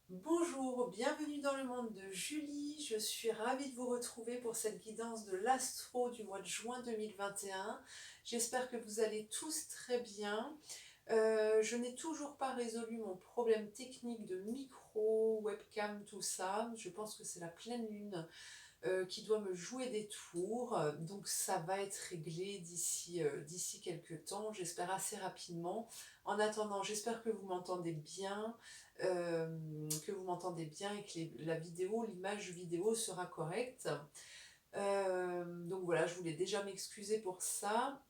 Bonjour, bienvenue dans le monde de Julie. Je suis ravie de vous retrouver pour cette guidance de l'astro du mois de juin 2021. J'espère que vous allez tous très bien. Je n'ai toujours pas résolu mon problème technique de micro, webcam, tout ça. Je pense que c'est la pleine lune qui doit me jouer des tours. Donc ça va être réglé d'ici quelques temps, j'espère assez rapidement. En attendant, j'espère que vous m'entendez bien, et que la vidéo, l'image vidéo sera correcte. Donc voilà, je voulais déjà m'excuser pour ça,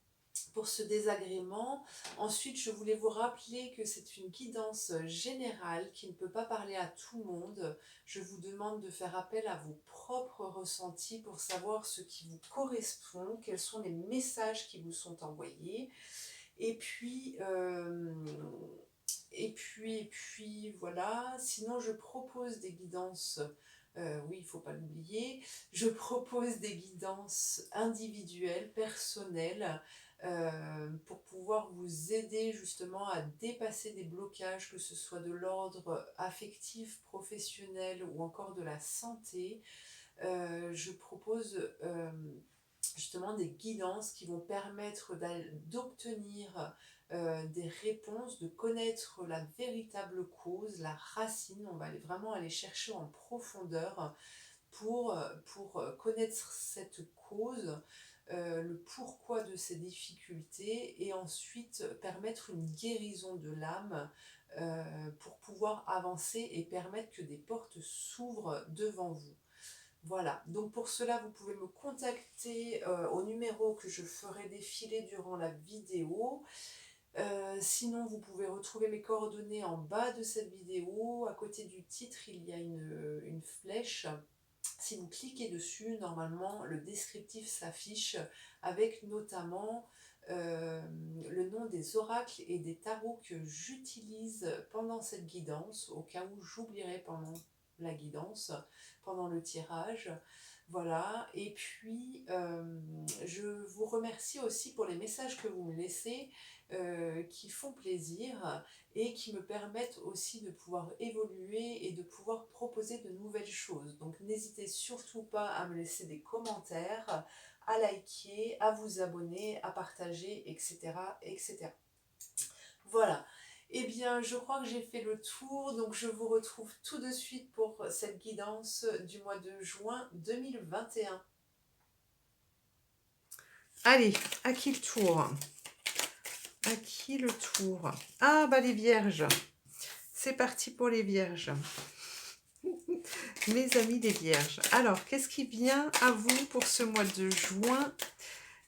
pour ce désagrément. Ensuite, je voulais vous rappeler que c'est une guidance générale qui ne peut pas parler à tout le monde. Je vous demande de faire appel à vos propres ressentis pour savoir ce qui vous correspond, quels sont les messages qui vous sont envoyés. Et puis, voilà. Sinon, je propose des guidances. Oui, il ne faut pas l'oublier. Je propose des guidances individuelles, personnelles, pour pouvoir vous aider justement à dépasser des blocages, que ce soit de l'ordre affectif, professionnel ou encore de la santé. Je propose justement des guidances qui vont permettre d'obtenir des réponses, de connaître la véritable cause, la racine. On va vraiment aller chercher en profondeur pour connaître cette cause, le pourquoi de ces difficultés, et ensuite permettre une guérison de l'âme pour pouvoir avancer et permettre que des portes s'ouvrent devant vous. Voilà, donc pour cela, vous pouvez me contacter au numéro que je ferai défiler durant la vidéo. Sinon, vous pouvez retrouver mes coordonnées en bas de cette vidéo. À côté du titre, il y a une flèche. Si vous cliquez dessus, normalement, le descriptif s'affiche avec notamment le nom des oracles et des tarots que j'utilise pendant cette guidance, au cas où j'oublierai pendant la guidance, pendant le tirage. Voilà, et puis je vous remercie aussi pour les messages que vous me laissez, qui font plaisir et qui me permettent aussi de pouvoir évoluer et de pouvoir proposer de nouvelles choses. Donc n'hésitez surtout pas à me laisser des commentaires, à liker, à vous abonner, à partager, etc. etc. Voilà. Eh bien, je crois que j'ai fait le tour, donc je vous retrouve tout de suite pour cette guidance du mois de juin 2021. Allez, à qui le tour? À qui le tour? Ah, bah les vierges. C'est parti pour les vierges. Mes amis les vierges. Alors, qu'est-ce qui vient à vous pour ce mois de juin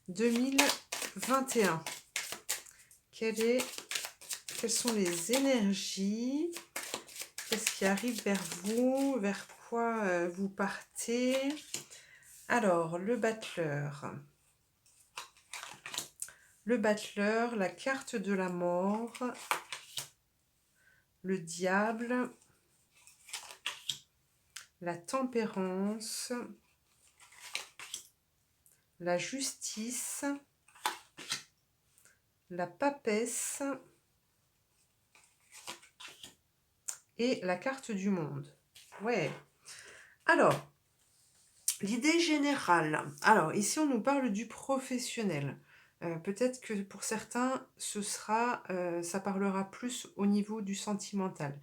2021? Quelles sont les énergies? Qu'est-ce qui arrive vers vous? Vers quoi vous partez? Alors, le battleur. Le battleur, la carte de la mort, le diable, la tempérance, la justice, la papesse et la carte du monde. Ouais. Alors, l'idée générale. Alors, ici, on nous parle du professionnel. Peut-être que pour certains, ça parlera plus au niveau du sentimental.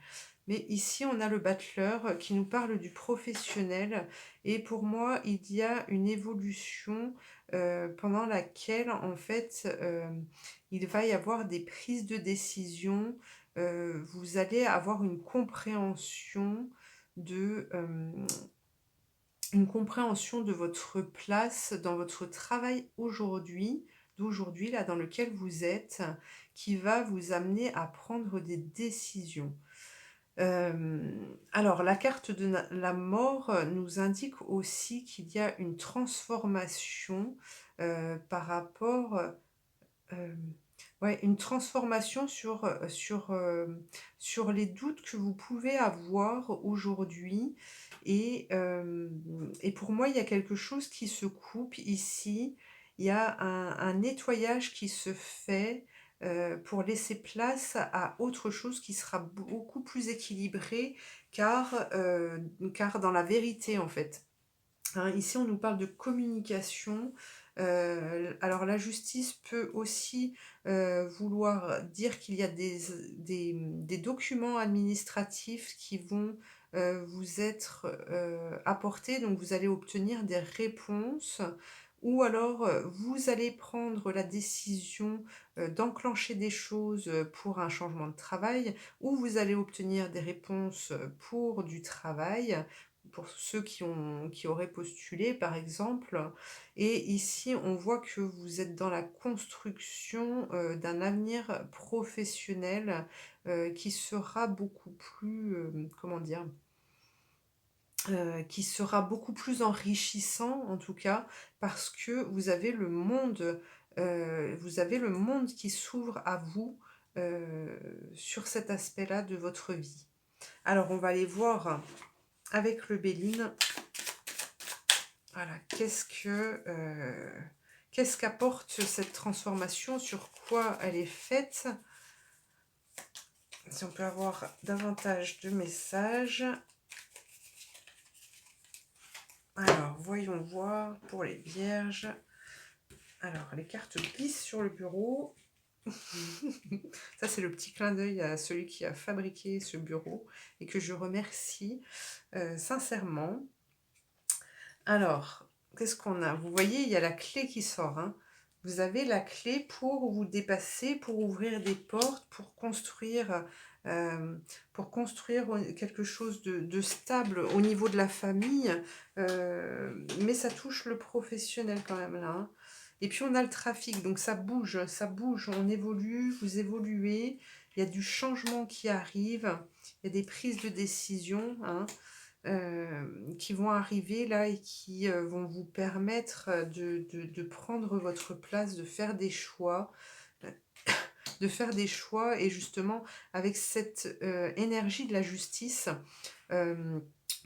Mais ici, on a le battleur qui nous parle du professionnel. Et pour moi, il y a une évolution pendant laquelle, en fait, il va y avoir des prises de décision. Vous allez avoir une compréhension de votre place dans votre travail d'aujourd'hui, là, dans lequel vous êtes, qui va vous amener à prendre des décisions. Alors, la carte de la mort nous indique aussi qu'il y a une transformation par rapport... ouais, une transformation sur les doutes que vous pouvez avoir aujourd'hui. Et pour moi, il y a quelque chose qui se coupe ici. Il y a un nettoyage qui se fait pour laisser place à autre chose qui sera beaucoup plus équilibré, car dans la vérité, en fait, hein, ici, on nous parle de communication. Alors, la justice peut aussi vouloir dire qu'il y a des documents administratifs qui vont vous être apportés, donc vous allez obtenir des réponses, ou alors vous allez prendre la décision d'enclencher des choses pour un changement de travail, ou vous allez obtenir des réponses pour du travail, pour ceux qui auraient postulé, par exemple. Et ici, on voit que vous êtes dans la construction d'un avenir professionnel qui sera beaucoup plus, comment dire, qui sera beaucoup plus enrichissant, en tout cas, parce que vous avez le monde qui s'ouvre à vous sur cet aspect-là de votre vie. Alors, on va aller voir avec le Béline. Voilà, qu'est-ce qu'apporte cette transformation, sur quoi elle est faite? Si on peut avoir davantage de messages. Alors, voyons voir pour les vierges. Alors, les cartes glissent sur le bureau. Ça, c'est le petit clin d'œil à celui qui a fabriqué ce bureau et que je remercie sincèrement. Alors, qu'est-ce qu'on a? Vous voyez, il y a la clé qui sort, hein. Vous avez la clé pour vous dépasser, pour ouvrir des portes, pour construire quelque chose de stable au niveau de la famille. Mais ça touche le professionnel quand même là, hein. Et puis on a le trafic, donc ça bouge, on évolue, vous évoluez. Il y a du changement qui arrive, il y a des prises de décision, hein, qui vont arriver là et qui vont vous permettre de prendre votre place, de faire des choix, et justement avec cette énergie de la justice,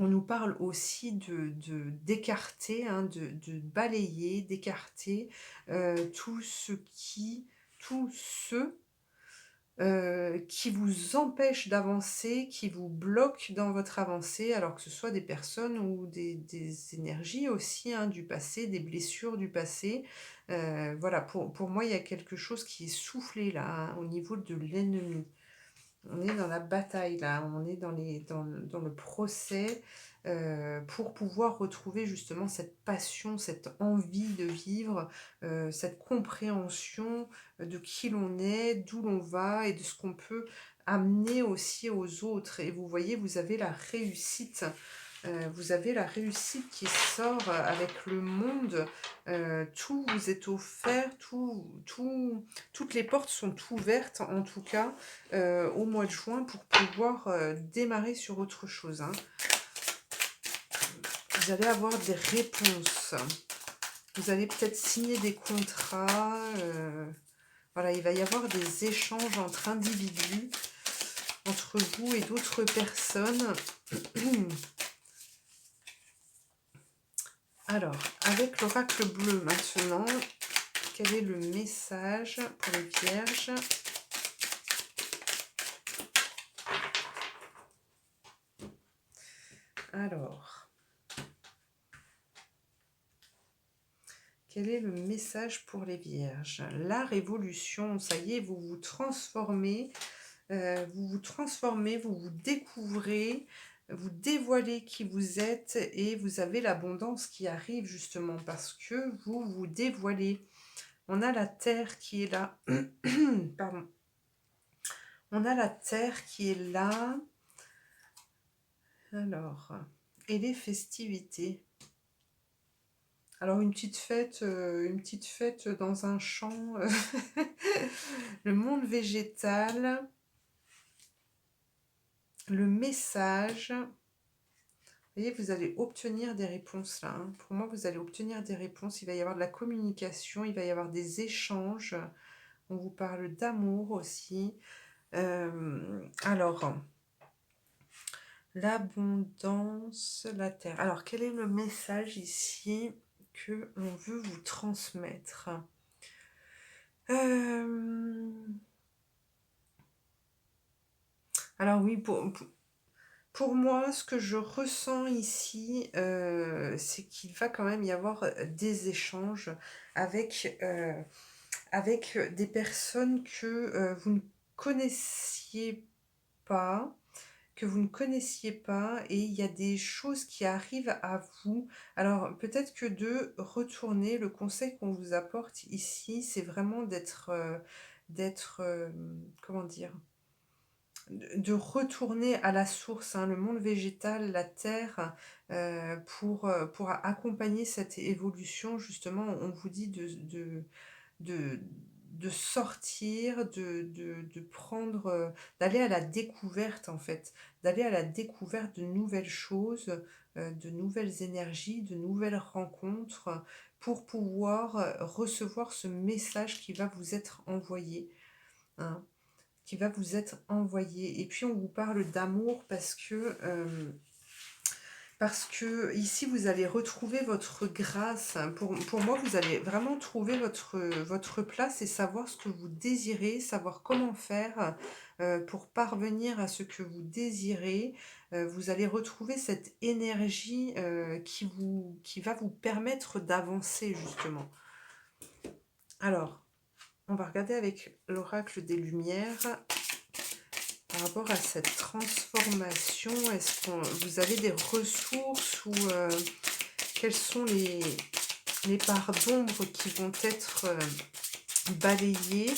on nous parle aussi d'écarter, hein, de balayer, d'écarter tout ce qui vous empêche d'avancer, qui vous bloque dans votre avancée, alors que ce soit des personnes ou des énergies aussi, hein, du passé, des blessures du passé. Voilà, pour moi, il y a quelque chose qui est soufflé là, hein, au niveau de l'ennemi. On est dans la bataille là, on est dans le procès pour pouvoir retrouver justement cette passion, cette envie de vivre, cette compréhension de qui l'on est, d'où l'on va et de ce qu'on peut amener aussi aux autres. Et vous voyez, vous avez la réussite. Vous avez la réussite qui sort avec le monde. Tout vous est offert, toutes les portes sont ouvertes, en tout cas, au mois de juin, pour pouvoir démarrer sur autre chose, hein. Vous allez avoir des réponses. Vous allez peut-être signer des contrats. Voilà, il va y avoir des échanges entre individus, entre vous et d'autres personnes. Alors, avec l'oracle bleu maintenant, quel est le message pour les vierges? Alors, quel est le message pour les vierges? La révolution, ça y est, vous vous transformez, vous vous découvrez, vous dévoilez qui vous êtes, et vous avez l'abondance qui arrive justement parce que vous vous dévoilez. On a la terre qui est là. Pardon. On a la terre qui est là. Alors, et les festivités. Alors une petite fête dans un champ, le monde végétal, le message. Vous voyez, vous allez obtenir des réponses là, hein. Pour moi, vous allez obtenir des réponses. Il va y avoir de la communication, il va y avoir des échanges. On vous parle d'amour aussi. Alors, l'abondance, la terre. Alors, quel est le message ici que l'on veut vous transmettre? Euh, Alors oui, pour moi, ce que je ressens ici, c'est qu'il va quand même y avoir des échanges avec, avec des personnes que vous ne connaissiez pas, et il y a des choses qui arrivent à vous. Alors peut-être que de retourner, le conseil qu'on vous apporte ici, c'est vraiment comment dire, de retourner à la source, hein, le monde végétal, la terre, pour accompagner cette évolution. Justement, on vous dit de, de sortir, de prendre, d'aller à la découverte en fait, d'aller à la découverte de nouvelles choses, de nouvelles énergies, de nouvelles rencontres, pour pouvoir recevoir ce message qui va vous être envoyé, hein, qui va vous être envoyé. Et puis on vous parle d'amour parce que ici vous allez retrouver votre grâce. Pour moi, vous allez vraiment trouver votre place et savoir ce que vous désirez, savoir comment faire pour parvenir à ce que vous désirez. Vous allez retrouver cette énergie qui va vous permettre d'avancer justement. Alors, on va regarder avec l'oracle des Lumières. Par rapport à cette transformation, est-ce que vous avez des ressources ou quelles sont les parts d'ombre qui vont être balayées?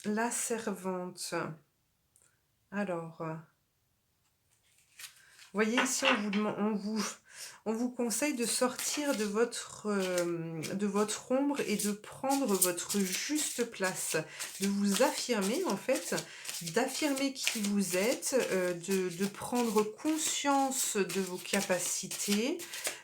La servante. Alors, voyez ici, on vous conseille de sortir de votre ombre et de prendre votre juste place, de vous affirmer en fait, d'affirmer qui vous êtes, de prendre conscience de vos capacités,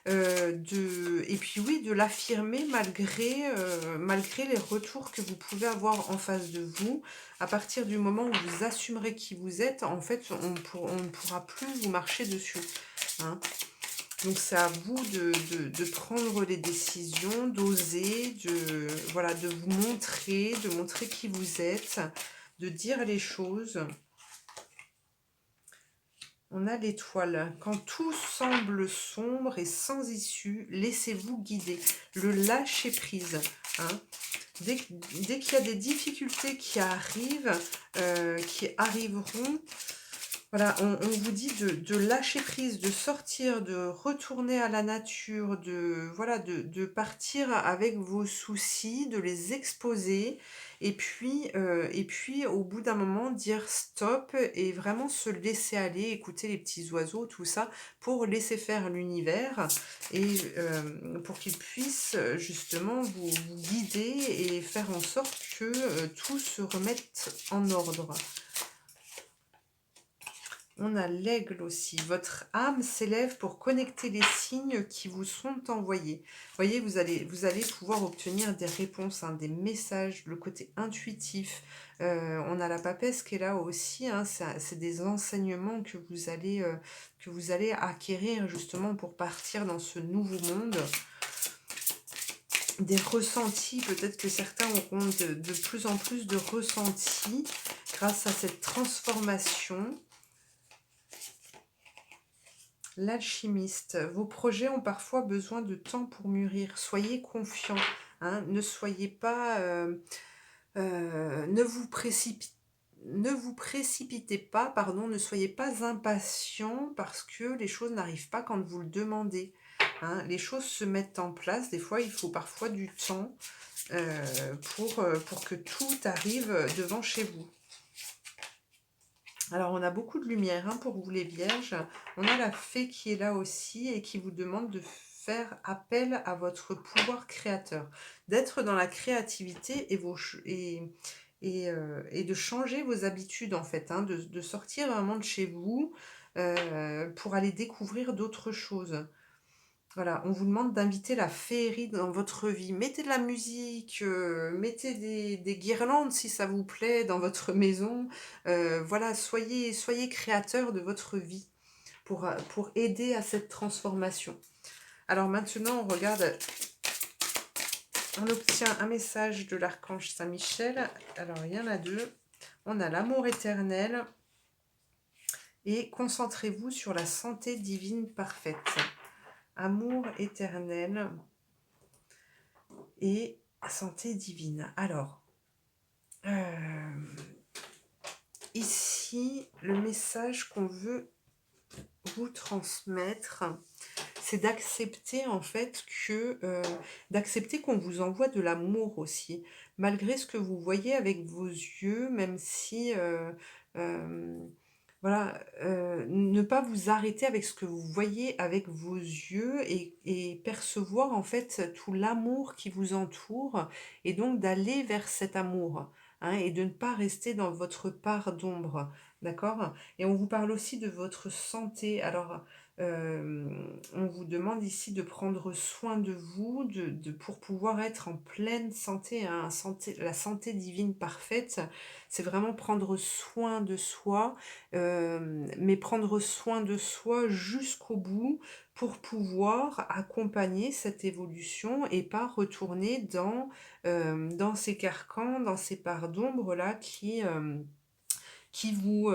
et puis oui, de l'affirmer malgré les retours que vous pouvez avoir en face de vous. À partir du moment où vous assumerez qui vous êtes, en fait, on ne pourra plus vous marcher dessus, hein. Donc c'est à vous de prendre les décisions, d'oser, voilà, de vous montrer, de montrer qui vous êtes, de dire les choses. On a l'étoile. Quand tout semble sombre et sans issue, laissez-vous guider. Le lâcher prise, hein. Dès qu'il y a des difficultés qui arriveront, voilà, on vous dit de lâcher prise, de sortir, de retourner à la nature, voilà, de partir avec vos soucis, de les exposer, et puis au bout d'un moment dire stop et vraiment se laisser aller, écouter les petits oiseaux, tout ça, pour laisser faire l'univers et pour qu'il puisse justement vous guider et faire en sorte que tout se remette en ordre. On a l'aigle aussi. Votre âme s'élève pour connecter les signes qui vous sont envoyés. Vous voyez, vous allez pouvoir obtenir des réponses, hein, des messages, le côté intuitif. On a la papesse qui est là aussi, hein, c'est des enseignements que vous allez acquérir justement pour partir dans ce nouveau monde. Des ressentis, peut-être que certains auront de plus en plus de ressentis grâce à cette transformation. L'alchimiste, vos projets ont parfois besoin de temps pour mûrir. Soyez confiants, hein, ne soyez pas, ne vous précipitez pas, pardon, ne soyez pas impatient parce que les choses n'arrivent pas quand vous le demandez, hein. Les choses se mettent en place. Des fois, il faut parfois du temps pour que tout arrive devant chez vous. Alors, on a beaucoup de lumière, hein, pour vous les vierges. On a la fée qui est là aussi et qui vous demande de faire appel à votre pouvoir créateur, d'être dans la créativité et de changer vos habitudes, en fait, hein, de sortir vraiment de chez vous pour aller découvrir d'autres choses. Voilà, on vous demande d'inviter la féerie dans votre vie. Mettez de la musique, mettez des guirlandes si ça vous plaît dans votre maison. Voilà, soyez créateur de votre vie pour aider à cette transformation. Alors maintenant, on regarde, on obtient un message de l'archange Saint-Michel. Alors, il y en a deux. On a l'amour éternel et concentrez-vous sur la santé divine parfaite. Amour éternel et santé divine. Alors, ici, le message qu'on veut vous transmettre, c'est d'accepter en fait d'accepter qu'on vous envoie de l'amour aussi, malgré ce que vous voyez avec vos yeux, même si voilà, ne pas vous arrêter avec ce que vous voyez avec vos yeux et percevoir en fait tout l'amour qui vous entoure et donc d'aller vers cet amour, hein, et de ne pas rester dans votre part d'ombre, d'accord? Et on vous parle aussi de votre santé. Alors, on vous demande ici de prendre soin de vous, pour pouvoir être en pleine santé, hein, la santé divine parfaite. C'est vraiment prendre soin de soi, mais prendre soin de soi jusqu'au bout pour pouvoir accompagner cette évolution et pas retourner dans ces carcans, dans ces parts d'ombre-là qui vous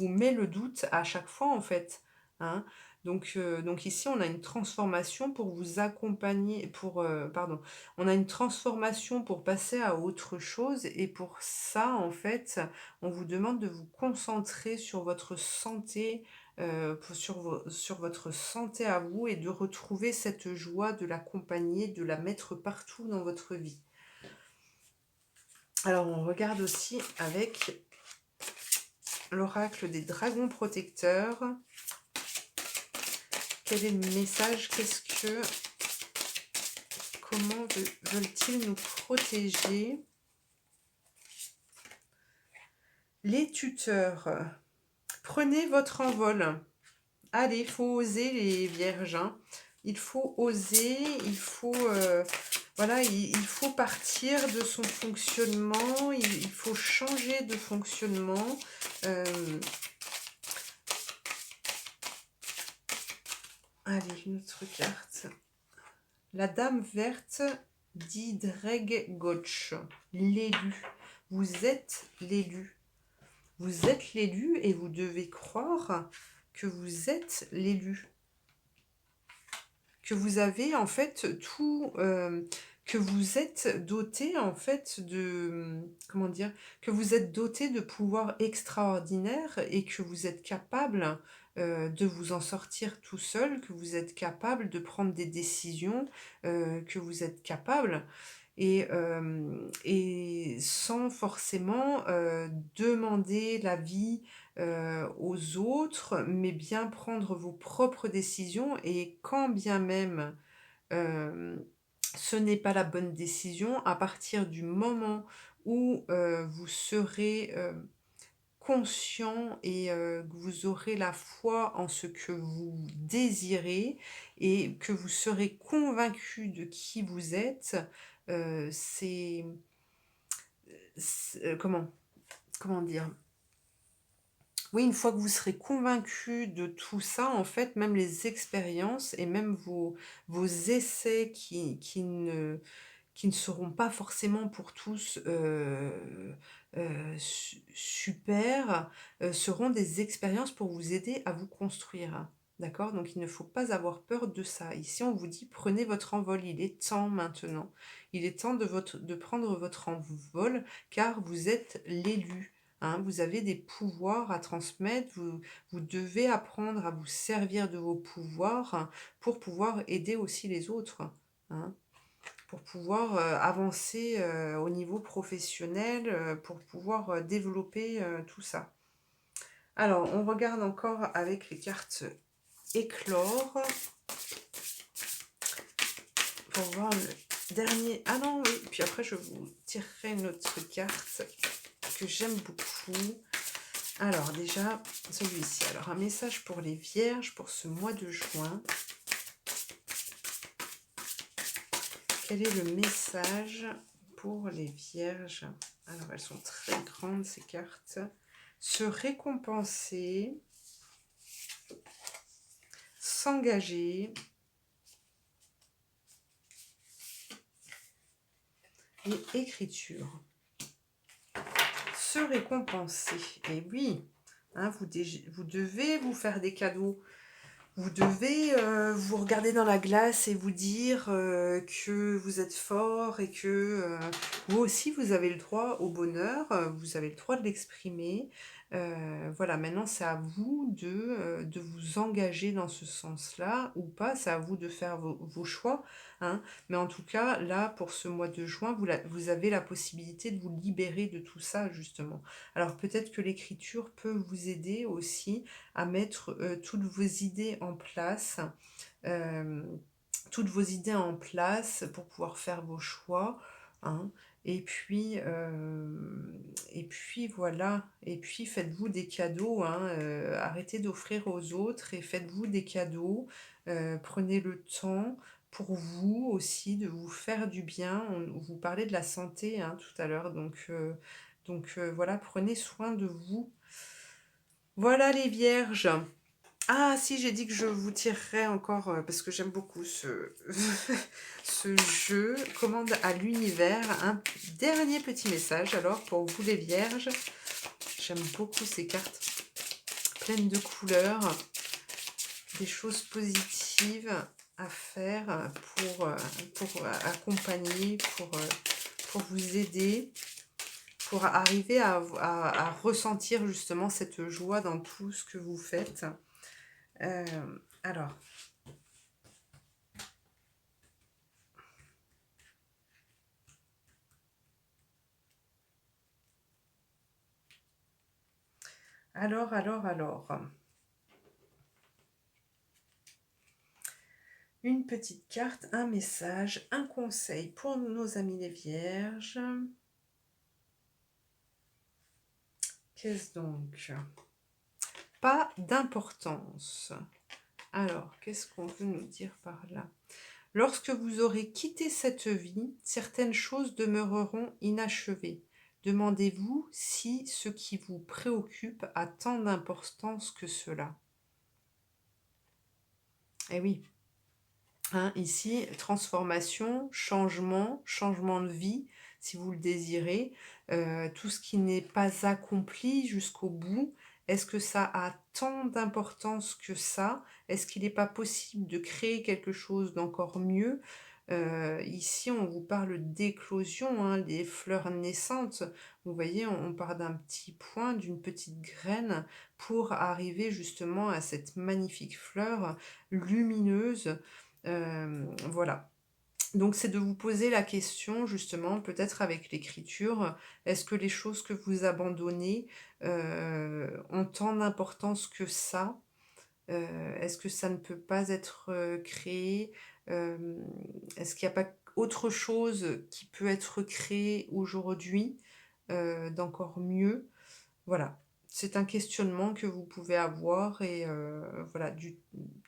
met le doute à chaque fois en fait, hein. Donc ici on a une transformation pour vous accompagner, pardon, on a une transformation pour passer à autre chose et pour ça en fait on vous demande de vous concentrer sur votre santé, sur votre santé à vous et de retrouver cette joie, de l'accompagner, de la mettre partout dans votre vie. Alors on regarde aussi avec l'oracle des dragons protecteurs. Quel est le message? Comment veulent-ils nous protéger? Les tuteurs, prenez votre envol. Allez, il faut oser les vierges, hein. Il faut oser, voilà, il faut partir de son fonctionnement, il faut changer de fonctionnement. Allez, une autre carte. La dame verte d'Idreg Gotch, l'élu. Vous êtes l'élu. Vous êtes l'élu et vous devez croire que vous êtes l'élu. Que vous avez en fait tout, que vous êtes doté en fait comment dire, que vous êtes doté de pouvoirs extraordinaires et que vous êtes capable de vous en sortir tout seul, que vous êtes capable de prendre des décisions, que vous êtes capable et sans forcément demander l'avis aux autres, mais bien prendre vos propres décisions et quand bien même euh, ce n'est pas la bonne décision, à partir du moment où vous serez conscient et que vous aurez la foi en ce que vous désirez et que vous serez convaincu de qui vous êtes, c'est comment dire, oui, une fois que vous serez convaincu de tout ça, en fait, même les expériences et même vos essais qui ne seront pas forcément pour tous super, seront des expériences pour vous aider à vous construire. D'accord? Donc il ne faut pas avoir peur de ça. Ici, on vous dit, prenez votre envol. Il est temps maintenant. Il est temps de prendre votre envol car vous êtes l'élu. Hein, vous avez des pouvoirs à transmettre, vous devez apprendre à vous servir de vos pouvoirs, hein, pour pouvoir aider aussi les autres, hein, pour pouvoir avancer au niveau professionnel, pour pouvoir développer tout ça. Alors, on regarde encore avec les cartes éclore pour voir le dernier. Ah non, oui, puis après je vous tirerai une autre carte que j'aime beaucoup. Alors déjà, celui-ci. Alors un message pour les vierges pour ce mois de juin. Quel est le message pour les vierges? Alors elles sont très grandes ces cartes. Se récompenser s'engager et écriture. Se récompenser. Et oui, hein, vous devez vous faire des cadeaux. Vous devez vous regarder dans la glace et vous dire que vous êtes fort et que vous aussi vous avez le droit au bonheur, vous avez le droit de l'exprimer. Voilà, maintenant c'est à vous de vous engager dans ce sens-là ou pas, c'est à vous de faire vos choix, hein. Mais en tout cas, là, pour ce mois de juin, vous avez la possibilité de vous libérer de tout ça, justement. Alors peut-être que l'écriture peut vous aider aussi à mettre toutes vos idées en place, euh, pour pouvoir faire vos choix, hein. Et puis voilà, et puis faites-vous des cadeaux, hein, arrêtez d'offrir aux autres et faites-vous des cadeaux, prenez le temps pour vous aussi de vous faire du bien. Vous parlez de la santé, hein, tout à l'heure, donc voilà, prenez soin de vous. Voilà les vierges. Ah si, j'ai dit que je vous tirerais encore, parce que j'aime beaucoup ce jeu, commande à l'univers, un dernier petit message alors pour vous les vierges. J'aime beaucoup ces cartes pleines de couleurs, des choses positives à faire pour accompagner, pour vous aider, pour arriver à ressentir justement cette joie dans tout ce que vous faites. Euh, alors, alors. Une petite carte, un message, un conseil pour nos amis les vierges. Qu'est-ce donc? Pas d'importance. Alors, qu'est-ce qu'on veut nous dire par là? Lorsque vous aurez quitté cette vie, certaines choses demeureront inachevées. Demandez-vous si ce qui vous préoccupe a tant d'importance que cela. Eh oui, hein, ici, transformation, changement de vie, si vous le désirez, tout ce qui n'est pas accompli jusqu'au bout, est-ce que ça a tant d'importance que ça? Est-ce qu'il n'est pas possible de créer quelque chose d'encore mieux? Ici, on vous parle d'éclosion, hein, les fleurs naissantes. Vous voyez, on part d'un petit point, d'une petite graine, pour arriver justement à cette magnifique fleur lumineuse. Voilà. Donc c'est de vous poser la question justement, peut-être avec l'écriture, est-ce que les choses que vous abandonnez ont tant d'importance que ça? Est-ce que ça ne peut pas être créé? Est-ce qu'il n'y a pas autre chose qui peut être créé aujourd'hui d'encore mieux? Voilà. C'est un questionnement que vous pouvez avoir et voilà,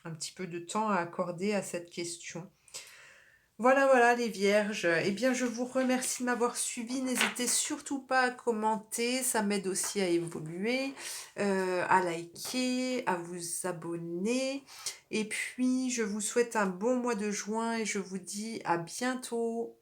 un petit peu de temps à accorder à cette question. Voilà les vierges. Eh bien, je vous remercie de m'avoir suivi. N'hésitez surtout pas à commenter, ça m'aide aussi à évoluer, à liker, à vous abonner. Et puis, je vous souhaite un bon mois de juin et je vous dis à bientôt.